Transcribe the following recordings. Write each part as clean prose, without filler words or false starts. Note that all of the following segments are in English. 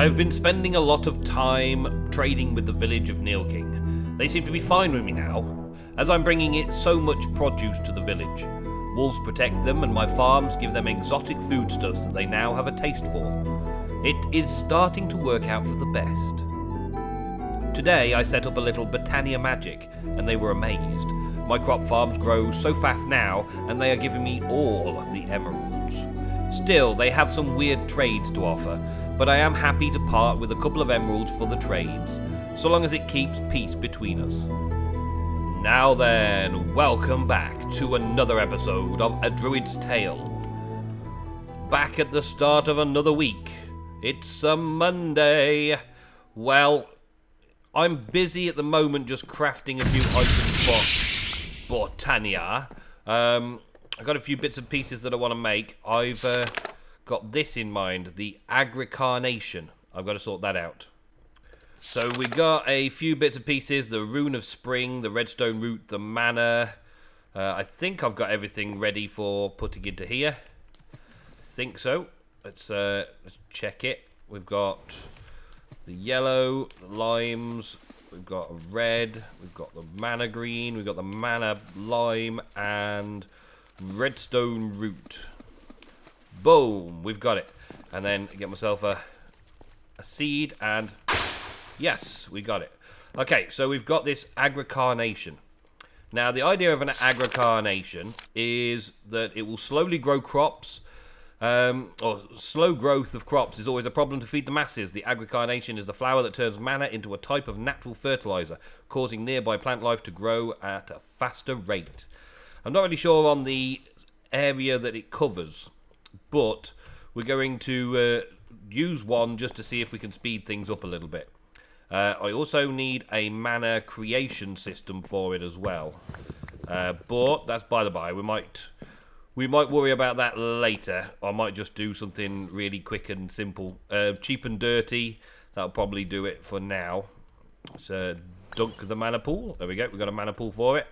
I've been spending a lot of time trading with the village of Neilking. They seem to be fine with me now, as I'm bringing it so much produce to the village. Wolves protect them, and my farms give them exotic foodstuffs that they now have a taste for. It is starting to work out for the best. Today I set up a little Botania magic, and they were amazed. My crop farms grow so fast now, and they are giving me all of the emeralds. Still, they have some weird trades to offer, but I am happy to part with a couple of emeralds for the trades, so long as it keeps peace between us. Now then, welcome back to another episode of A Druid's Tale. Back at the start of another week. It's a Monday. Well, I'm busy at the moment just crafting a few items for Botania. I've got a few bits and pieces that I want to make. I've got this in mind, the Agricarnation. I've got to sort that out. So we got a few bits and pieces, the Rune of Spring, the Redstone Root, the Mana. I think I've got everything ready for putting into here. I think so. Let's check it. We've got the yellow, the limes, we've got a red, we've got the Mana green, we've got the Mana lime, and Redstone Root. Boom, we've got it. And then get myself a seed, and yes, we got it. Okay, so we've got this Agricarnation. Now, the idea of an Agricarnation is that it will slowly grow crops, or slow growth of crops is always a problem to feed the masses. The Agricarnation is the flower that turns mana into a type of natural fertilizer, causing nearby plant life to grow at a faster rate. I'm not really sure on the area that it covers, but we're going to use one just to see if we can speed things up a little bit. I also need a mana creation system for it as well, but that's by the by. We might worry about that later. I might just do something really quick and simple, cheap and dirty. That'll probably do it for now. So dunk the mana pool. There we go. We've got a mana pool for it.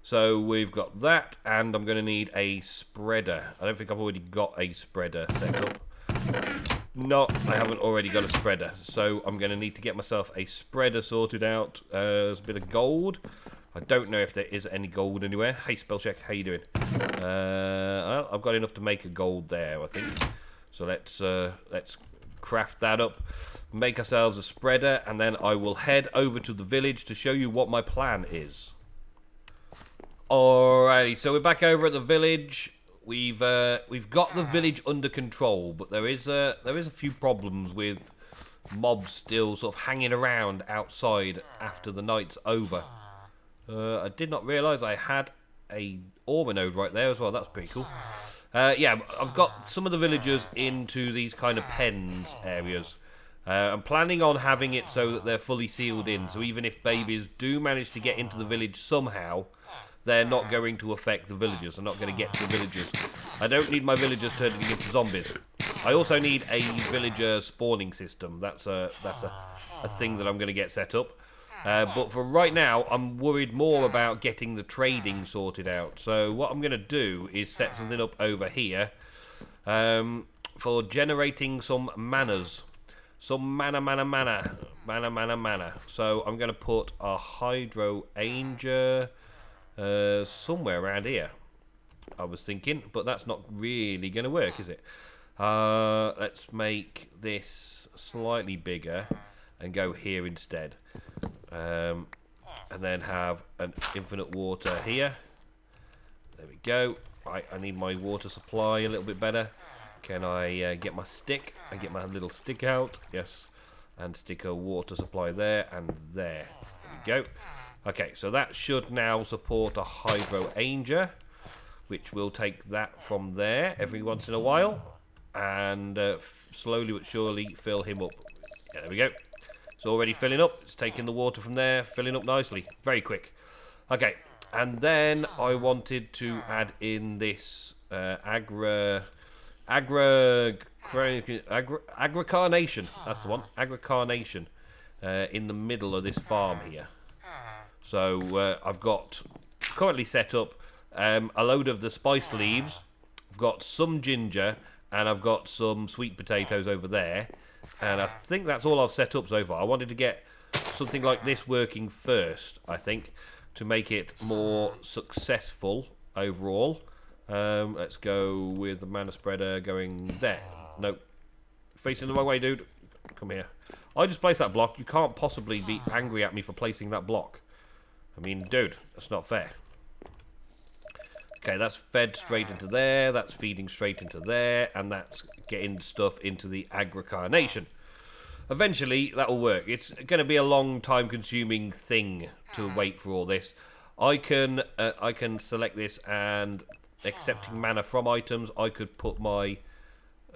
So we've got that, and I'm going to need a spreader. I don't think I've already got a spreader set up. No, I haven't already got a spreader. So I'm going to need to get myself a spreader sorted out. There's a bit of gold. I don't know if there is any gold anywhere. Hey, Spellcheck, how you doing? Well, I've got enough to make a gold there, I think. So let's craft that up, make ourselves a spreader, and then I will head over to the village to show you what my plan is. Alrighty, so we're back over at the village. We've got the village under control, but there is a few problems with mobs still sort of hanging around outside after the night's over. I did not realise I had a ore node right there as well. That's pretty cool. Yeah, I've got some of the villagers into these kind of pens areas. I'm planning on having it so that they're fully sealed in, so even if babies do manage to get into the village somehow, they're not going to affect the villagers. They're not going to get to the villagers. I don't need my villagers turning into zombies. I also need a villager spawning system. That's a thing that I'm going to get set up. But for right now, I'm worried more about getting the trading sorted out. So what I'm going to do is set something up over here for generating some manas. Some mana. So I'm going to put a Hydro-Anger somewhere around here, I was thinking, but that's not really going to work, is it? Let's make this slightly bigger and go here instead. And then have an infinite water here. There we go. Right, I need my water supply a little bit better. Can I get my stick? I get my little stick out. Yes. And stick a water supply there and there. There we go. Okay, so that should now support a Hydro-Anger, which will take that from there every once in a while, and slowly but surely fill him up. Yeah, there we go. It's already filling up. It's taking the water from there, filling up nicely. Very quick. Okay, and then I wanted to add in this Agricarnation. That's the one. Agricarnation in the middle of this farm here. So I've got currently set up a load of the spice leaves. I've got some ginger, and I've got some sweet potatoes over there. And I think that's all I've set up so far. I wanted to get something like this working first, I think, to make it more successful overall. Let's go with the mana spreader going there. Nope. Facing the wrong way, dude. Come here. I just placed that block. You can't possibly be angry at me for placing that block. I mean, dude, that's not fair. Okay, that's fed straight into there. That's feeding straight into there. And that's getting stuff into the Agricarnation. Eventually, that'll work. It's going to be a long time-consuming thing to wait for all this. I can select this, and accepting mana from items, I could put my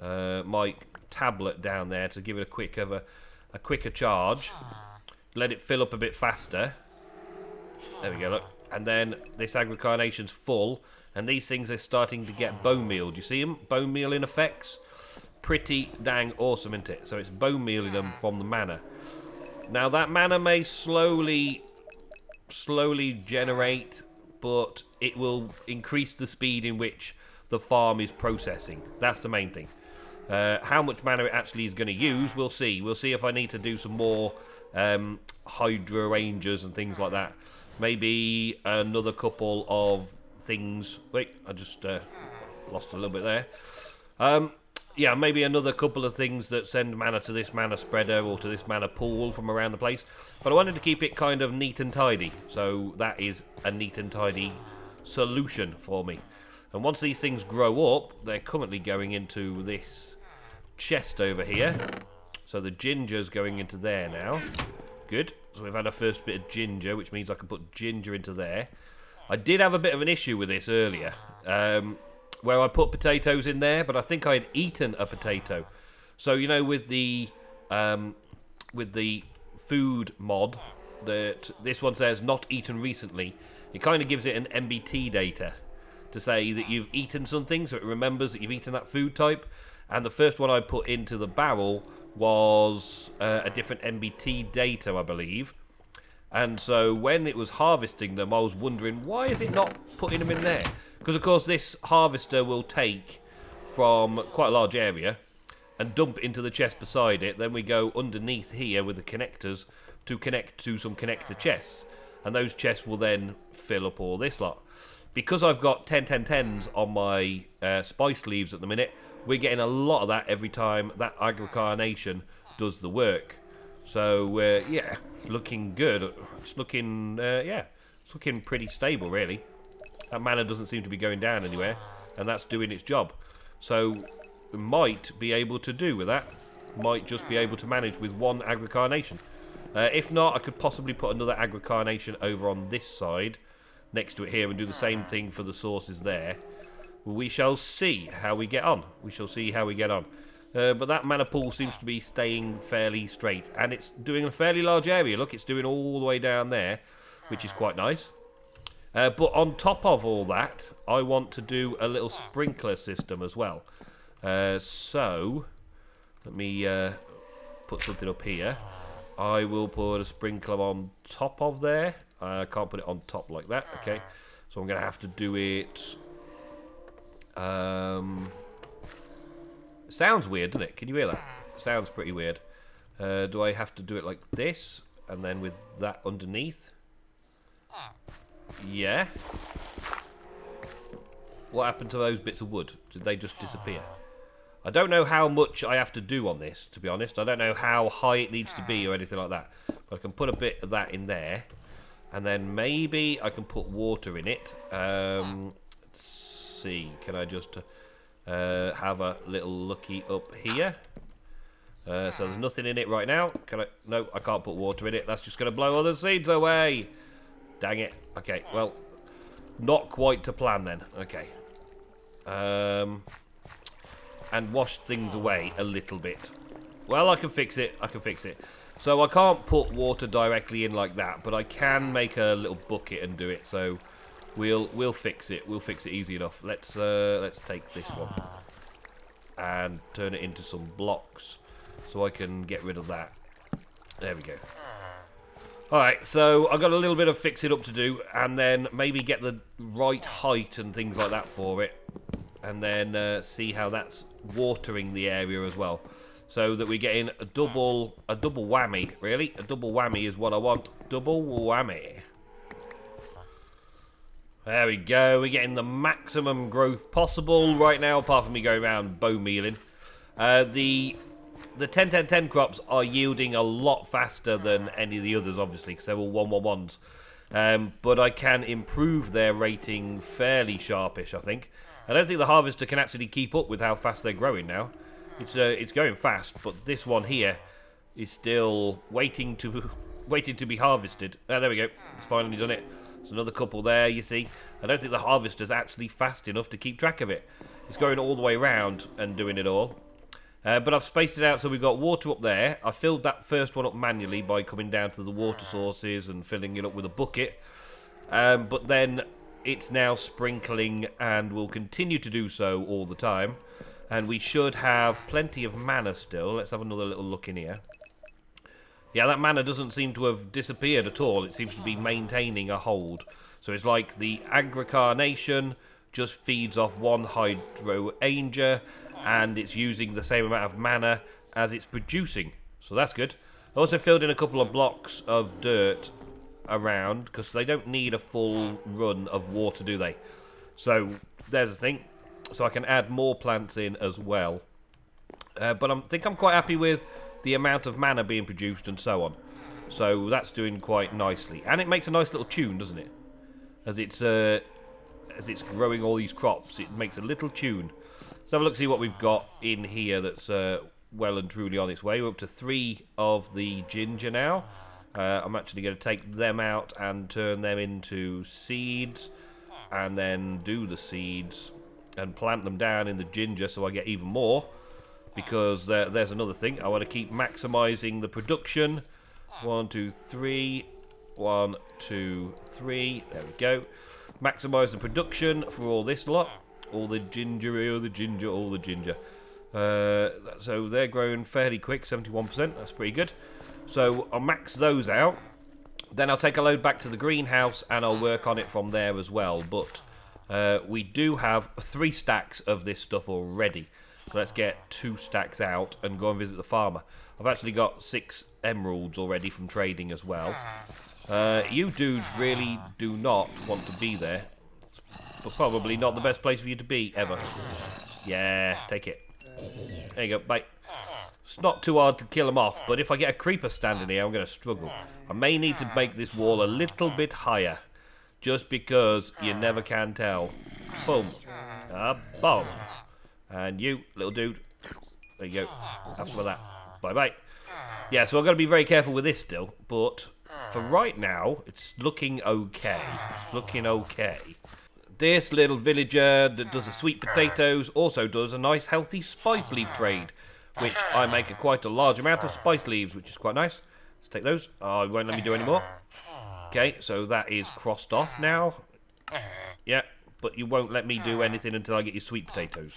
my tablet down there to give it a quicker charge. Let it fill up a bit faster. There we go, look. And then this Agricarnation's full, and these things are starting to get bone meal. Do you see them? Bone mealing effects? Pretty dang awesome, isn't it? So it's bone mealing them from the mana. Now that mana may slowly generate, but it will increase the speed in which the farm is processing. That's the main thing. How much mana it actually is going to use, we'll see. We'll see if I need to do some more Hydra Rangers and things like that. Maybe another couple of things. Wait, I just lost a little bit there. Yeah, maybe another couple of things that send mana to this mana spreader or to this mana pool from around the place. But I wanted to keep it kind of neat and tidy. So that is a neat and tidy solution for me. And once these things grow up, they're currently going into this chest over here. So the ginger's going into there now. Good. So we've had our first bit of ginger, which means I can put ginger into there. I did have a bit of an issue with this earlier, where I put potatoes in there, but I think I had eaten a potato. So, you know, with the food mod, that this one says not eaten recently, it kind of gives it an MBT data to say that you've eaten something, so it remembers that you've eaten that food type. And the first one I put into the barrel was a different MBT data, I believe. And so when it was harvesting them, I was wondering, why is it not putting them in there? Because, of course, this harvester will take from quite a large area and dump into the chest beside it. Then we go underneath here with the connectors to connect to some connector chests. And those chests will then fill up all this lot. Because I've got 10/10/10s on my spice leaves at the minute, we're getting a lot of that every time that Agricarnation does the work. So, yeah, it's looking good. It's looking, yeah, it's looking pretty stable, really. That mana doesn't seem to be going down anywhere, and that's doing its job. So, we might be able to do with that. Might just be able to manage with one Agricarnation. If not, I could possibly put another Agricarnation over on this side, next to it here, and do the same thing for the sources there. We shall see how we get on. We shall see how we get on. But that mana pool seems to be staying fairly straight, and it's doing a fairly large area. Look, it's doing all the way down there, which is quite nice. But on top of all that, I want to do a little sprinkler system as well. So, let me put something up here. I will put a sprinkler on top of there. I can't put it on top like that. Okay, so I'm going to have to do it. Sounds weird, doesn't it? Can you hear that? Sounds pretty weird. Do I have to do it like this, and then with that underneath? Yeah. What happened to those bits of wood? Did they just disappear? I don't know how much I have to do on this, to be honest. I don't know how high it needs to be or anything like that. But I can put a bit of that in there. And then maybe I can put water in it. Let's see. Can I just have a little looky up here? So there's nothing in it right now. Can I? No, I can't put water in it. That's just going to blow all the seeds away. Dang it. Okay, well, not quite to plan then. Okay. And wash things away a little bit. Well, I can fix it. I can fix it. So I can't put water directly in like that, but I can make a little bucket and do it. So we'll fix it. We'll fix it easy enough. Let's take this one and turn it into some blocks so I can get rid of that. There we go. Alright, so I've got a little bit of fix it up to do, and then maybe get the right height and things like that for it, and then see how that's watering the area as well. so that we're getting a double whammy. Really, a double whammy is what I want. Double whammy. There we go. We're getting the maximum growth possible right now, apart from me going around bone mealing. The 10-10-10 crops are yielding a lot faster than any of the others, obviously, because they're all 1-1-1s. But I can improve their rating fairly sharpish, I think. I don't think the harvester can actually keep up with how fast they're growing now. It's going fast, but this one here is still waiting to be harvested. Oh, there we go. It's finally done it. There's another couple there, you see. I don't think the harvester's actually fast enough to keep track of it. It's going all the way around and doing it all. But I've spaced it out so we've got water up there. I filled that first one up manually by coming down to the water sources and filling it up with a bucket. But then it's now sprinkling and will continue to do so all the time. And we should have plenty of mana still. Let's have another little look in here. Yeah, that mana doesn't seem to have disappeared at all. It seems to be maintaining a hold. So it's like the Agricarnation just feeds off one Hydrangea, and it's using the same amount of mana as it's producing. So that's good. I also filled in a couple of blocks of dirt around, because they don't need a full run of water, do they? So there's a thing. So I can add more plants in as well. But I think I'm quite happy with the amount of mana being produced and so on. So that's doing quite nicely. And it makes a nice little tune, doesn't it? As it's growing all these crops, it makes a little tune. Let's have a look, see what we've got in here that's well and truly on its way. We're up to 3 of the ginger now. I'm actually going to take them out and turn them into seeds. And then do the seeds and plant them down in the ginger so I get even more. Because there's another thing. I want to keep maximising the production. 1, 2, 3. 1, 2, 3. There we go. Maximise the production for all this lot. All the ginger, all the ginger, all the ginger. So they're growing fairly quick, 71%. That's pretty good. So I'll max those out. Then I'll take a load back to the greenhouse and I'll work on it from there as well. But we do have 3 stacks of this stuff already. So let's get 2 stacks out and go and visit the farmer. I've actually got 6 emeralds already from trading as well. You dudes really do not want to be there. But probably not the best place for you to be, ever. Yeah, take it. There you go, bye. It's not too hard to kill them off, but if I get a creeper standing here, I'm going to struggle. I may need to make this wall a little bit higher. Just because you never can tell. Boom. Boom. And you, little dude. There you go. Have some of that. Bye-bye. Yeah, so I've got to be very careful with this still. But for right now, it's looking okay. It's looking okay. This little villager that does the sweet potatoes also does a nice healthy spice leaf trade. Which I make quite a large amount of spice leaves, which is quite nice. Let's take those. Oh, it won't let me do any more. Okay, so that is crossed off now. Yeah, but you won't let me do anything until I get your sweet potatoes.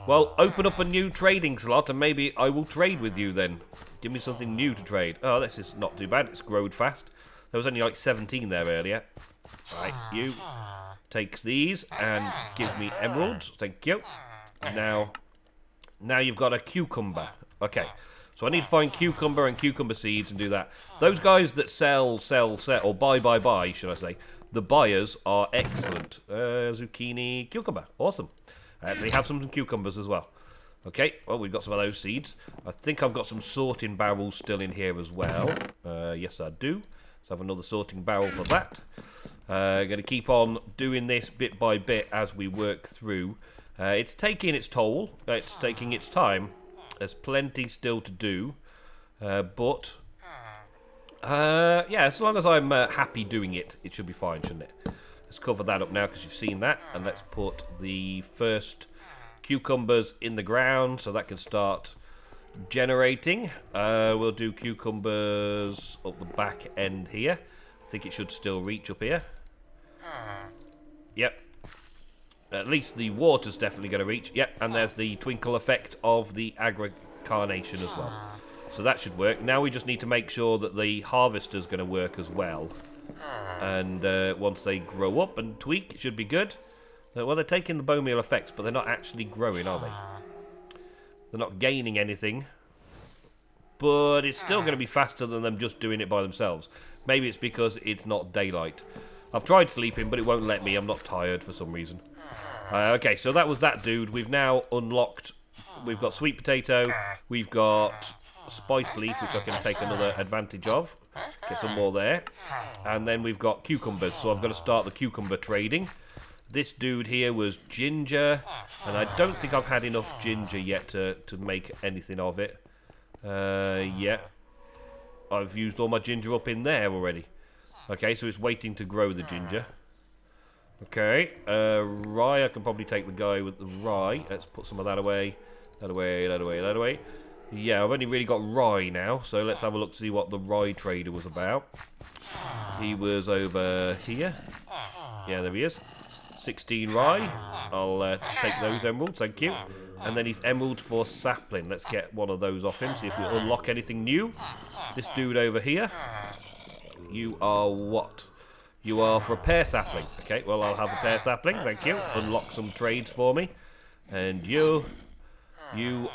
Well, open up a new trading slot and maybe I will trade with you then. Give me something new to trade. Oh, this is not too bad. It's growed fast. There was only like 17 there earlier. Right, you take these and give me emeralds. Thank you. Now you've got a cucumber. Okay, so I need to find cucumber and cucumber seeds and do that. Those guys that sell, or buy, should I say, the buyers are excellent. Zucchini, cucumber. Awesome. I actually have some cucumbers as well. Okay, well, we've got some of those seeds. I think I've got some sorting barrels still in here as well. Yes, I do. Let's have another sorting barrel for that. Going to keep on doing this bit by bit as we work through. It's taking its toll. It's taking its time. There's plenty still to do. But yeah, as long as I'm happy doing it, it should be fine, shouldn't it? Let's cover that up now because you've seen that. And let's put the first cucumbers in the ground so that can start generating. We'll do cucumbers up the back end here. I think it should still reach up here. Yep. At least the water's definitely going to reach. Yep, and there's the twinkle effect of the Agricarnation as well. So that should work. Now we just need to make sure that the harvester's going to work as well. And once they grow up and tweak, it should be good. Well, they're taking the bone meal effects, but they're not actually growing, are they? They're not gaining anything. But it's still going to be faster than them just doing it by themselves. Maybe it's because it's not daylight. I've tried sleeping, but it won't let me. I'm not tired for some reason. Okay, so that was that dude. We've now unlocked... We've got sweet potato. We've got spice leaf, which I can take another advantage of. Get some more there. And then we've got cucumbers, so I've got to start the cucumber trading. This dude here was ginger, and I don't think I've had enough ginger yet to make anything of it. Yeah. I've used all my ginger up in there already. Okay, so it's waiting to grow the ginger. Okay, rye, I can probably take the guy with the rye. Let's put some of that away. That away, that away, that away. Yeah, I've only really got rye now, so let's have a look to see what the rye trader was about. He was over here. Yeah, there he is. 16 rye. I'll take those emeralds, thank you. And then he's emeralds for sapling. Let's get one of those off him, see if we unlock anything new. This dude over here. You are what? You are for a pear sapling. Okay, well, I'll have a pear sapling, thank you. Unlock some trades for me. And you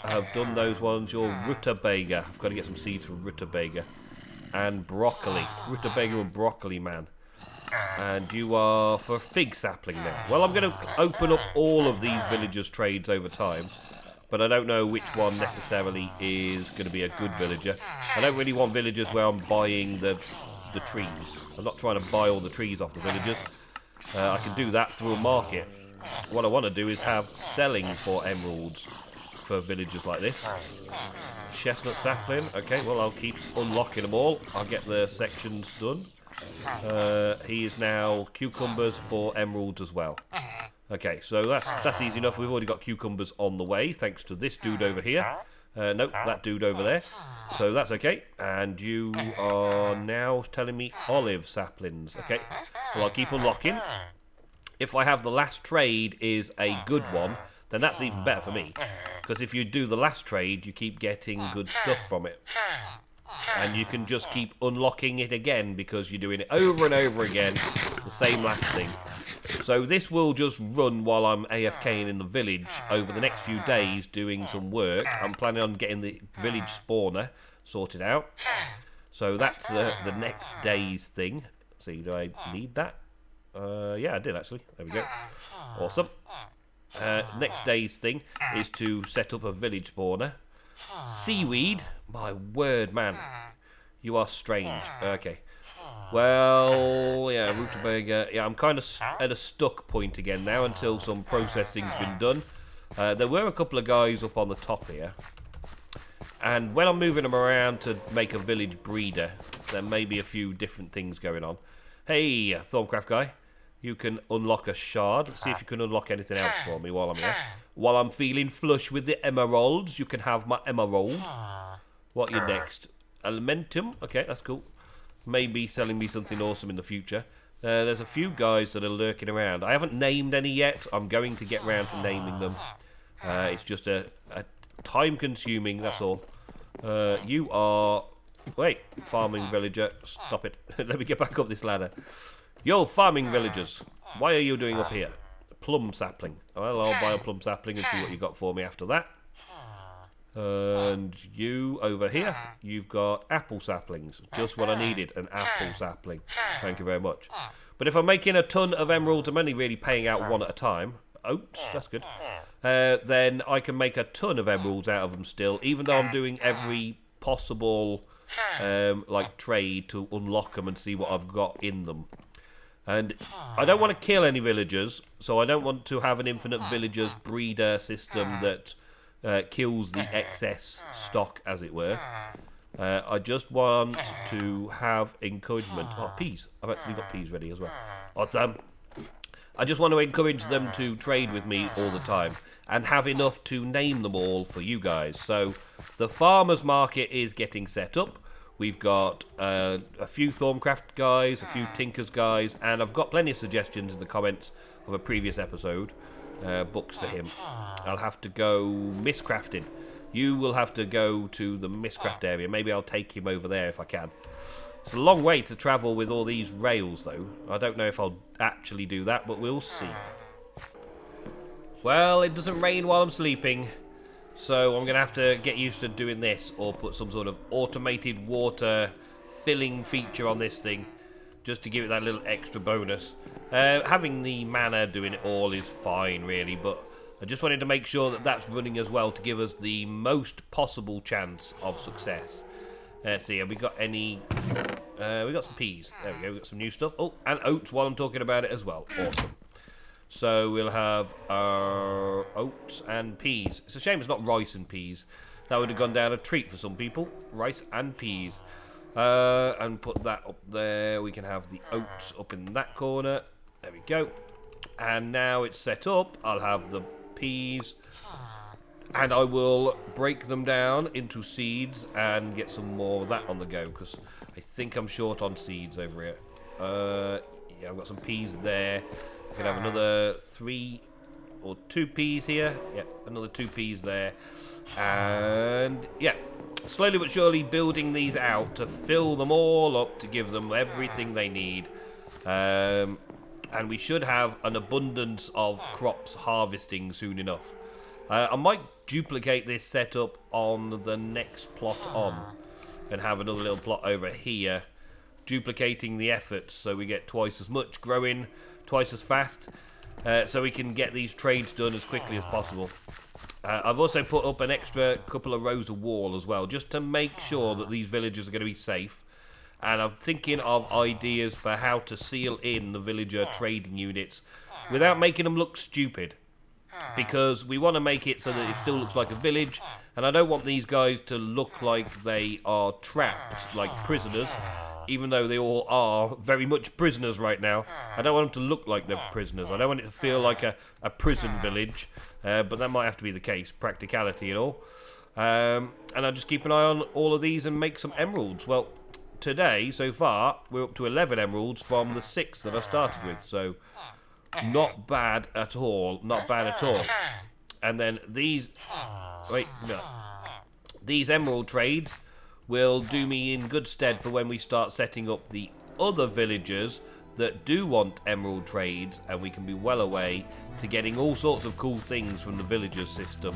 have done those ones. You're rutabaga. I've got to get some seeds for rutabaga. And broccoli. Rutabaga and broccoli, man. And you are for fig sapling now. Well, I'm going to open up all of these villagers' trades over time. But I don't know which one necessarily is going to be a good villager. I don't really want villagers where I'm buying the trees. I'm not trying to buy all the trees off the villagers. I can do that through a market. What I want to do is have selling for emeralds for villagers like this. Chestnut sapling. Okay, well, I'll keep unlocking them all. I'll get the sections done. He is now cucumbers for emeralds as well. Okay, so that's easy enough. We've already got cucumbers on the way, thanks to this dude over here. Nope, that dude over there. So that's okay. And you are now telling me olive saplings. Okay, well, I'll keep unlocking. If I have the last trade is a good one, then that's even better for me. Because if you do the last trade, you keep getting good stuff from it. And you can just keep unlocking it again because you're doing it over and over again, the same last thing. So this will just run while I'm AFKing in the village over the next few days doing some work. I'm planning on getting the village spawner sorted out. So that's the next day's thing. See, do I need that? Yeah, I did actually. There we go. Awesome. Next day's thing is to set up a village spawner. Seaweed? My word, man. You are strange. Okay. Well, yeah, rutabaga. Yeah, I'm kind of at a stuck point again now until some processing's been done. There were a couple of guys up on the top here. And when I'm moving them around to make a village breeder, there may be a few different things going on. Hey, Thorncraft guy. You can unlock a shard. Let's see if you can unlock anything else for me while I'm here. While I'm feeling flush with the emeralds, you can have my emerald. What are you next? Elementum. Okay, that's cool. Maybe selling me something awesome in the future. There's a few guys that are lurking around. I haven't named any yet. I'm going to get round to naming them. It's just a time-consuming, that's all. You are... Wait, farming villager. Stop it. Let me get back up this ladder. Yo, farming villagers. Why are you doing up here? Plum sapling. Well, I'll buy a plum sapling and see what you got for me after that. And you over here, you've got apple saplings. Just what I needed, an apple sapling. Thank you very much. But if I'm making a ton of emeralds, I'm only really paying out one at a time. Oats, that's good. Then I can make a ton of emeralds out of them still, even though I'm doing every possible like trade to unlock them and see what I've got in them. And I don't want to kill any villagers, so I don't want to have an infinite villagers breeder system that kills the excess stock, as it were. I just want to have encouragement. Oh, peas. I've actually got peas ready as well. Awesome. I just want to encourage them to trade with me all the time and have enough to name them all for you guys. So the farmers market is getting set up. We've got a few Thorncraft guys, a few Tinkers guys, and I've got plenty of suggestions in the comments of a previous episode. Books for him. I'll have to go miscrafting. You will have to go to the miscraft area. Maybe I'll take him over there if I can. It's a long way to travel with all these rails, though. I don't know if I'll actually do that, but we'll see. Well, it doesn't rain while I'm sleeping. So I'm going to have to get used to doing this, or put some sort of automated water filling feature on this thing, just to give it that little extra bonus. Having the mana doing it all is fine, really, but I just wanted to make sure that that's running as well to give us the most possible chance of success. Let's see, have we got any... we got some peas. There we go, we got some new stuff. Oh, and oats while I'm talking about it as well. Awesome. So we'll have our oats and peas. It's a shame it's not rice and peas. That would have gone down a treat for some people. Rice and peas. And put that up there. We can have the oats up in that corner. There we go. And now it's set up. I'll have the peas. And I will break them down into seeds and get some more of that on the go, because I think I'm short on seeds over here. Yeah, I've got some peas there. I can have another 3 or 2 peas here. Yeah, another 2 peas there. And yeah, slowly but surely building these out to fill them all up, to give them everything they need. And we should have an abundance of crops harvesting soon enough. I might duplicate this setup on the next plot on, and have another little plot over here, duplicating the efforts so we get twice as much growing, twice as fast, so we can get these trades done as quickly as possible. I've also put up an extra couple of rows of wall as well, just to make sure that these villages are going to be safe. And I'm thinking of ideas for how to seal in the villager trading units without making them look stupid. Because we want to make it so that it still looks like a village, and I don't want these guys to look like they are trapped, like prisoners, even though they all are very much prisoners right now. I don't want them to look like they're prisoners. I don't want it to feel like a prison village, but that might have to be the case, practicality and all. And I'll just keep an eye on all of these and make some emeralds. Well, today, so far, we're up to 11 emeralds from the 6 that I started with, so... not bad at all. Not bad at all. And then these... wait, no. These emerald trades will do me in good stead for when we start setting up the other villagers that do want emerald trades, and we can be well away to getting all sorts of cool things from the villagers system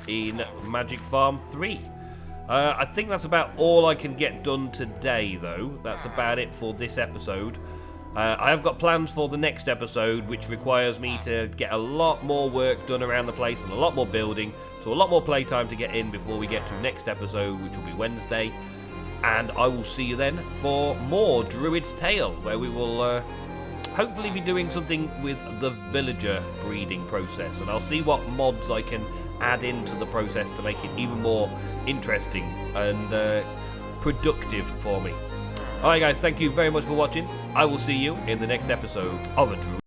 in Magic Farm 3. I think that's about all I can get done today, though. That's about it for this episode. I have got plans for the next episode, which requires me to get a lot more work done around the place and a lot more building, so a lot more playtime to get in before we get to the next episode, which will be Wednesday. And I will see you then for more Druid's Tale, where we will hopefully be doing something with the villager breeding process, and I'll see what mods I can add into the process to make it even more interesting and productive for me. Alright guys, thank you very much for watching. I will see you in the next episode of A Druid